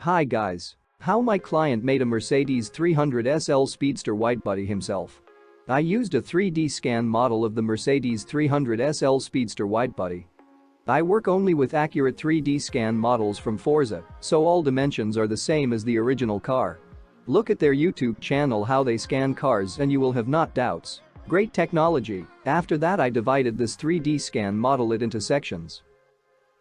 Hi guys. How my client made a Mercedes 300SL Speedster Widebody himself. I used a 3D scan model of the Mercedes 300SL Speedster Widebody. I work only with accurate 3D scan models from Forza, so all dimensions are the same as the original car. Look at their YouTube channel how they scan cars and you will have not doubts. Great technology. After that I divided this 3D scan model it into sections.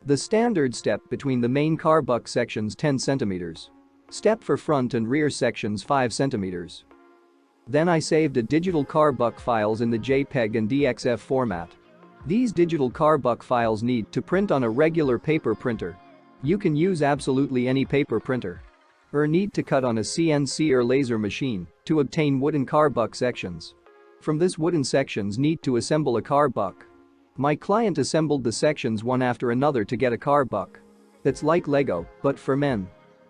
The standard step between the main car buck sections 10 cm. Step for front and rear sections 5 cm. Then I saved a digital car buck files in the JPEG and DXF format. These digital car buck files need to print on a regular paper printer. You can use absolutely any paper printer. Or need to cut on a CNC or laser machine to obtain wooden car buck sections. From this wooden sections need to assemble a car buck. My client assembled the sections one after another to get a car buck. It's like Lego, but for men.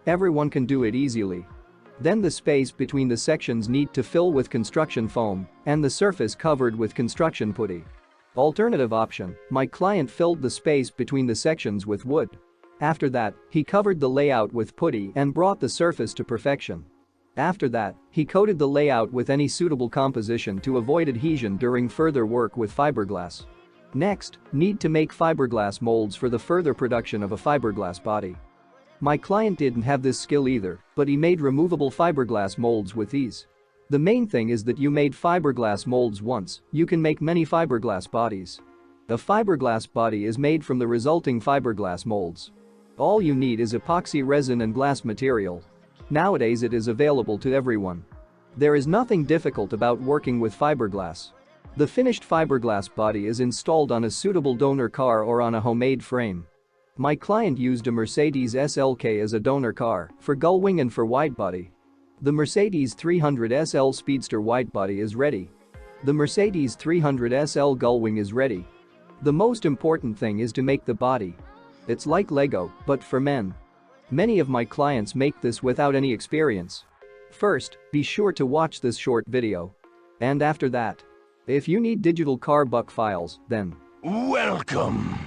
Everyone can do it easily. Then the space between the sections need to fill with construction foam and the surface covered with construction putty. Alternative option, my client filled the space between the sections with wood. After that, he covered the layout with putty and brought the surface to perfection. After that, he coated the layout with any suitable composition to avoid adhesion during further work with fiberglass. Next, need to make fiberglass molds for the further production of a fiberglass body. My client didn't have this skill either, but he made removable fiberglass molds with ease. The main thing is that you made fiberglass molds once, you can make many fiberglass bodies. A fiberglass body is made from the resulting fiberglass molds. All you need is epoxy resin and glass material. Nowadays it is available to everyone. There is nothing difficult about working with fiberglass. The finished fiberglass body is installed on a suitable donor car or on a homemade frame. My client used a Mercedes SLK as a donor car for gullwing and for widebody. The Mercedes 300SL Speedster Widebody is ready. The Mercedes 300SL gullwing is ready. The most important thing is to make the body. It's like Lego, but for men. Many of my clients make this without any experience. First, be sure to watch this short video. And after that, if you need digital car buck files, then Welcome.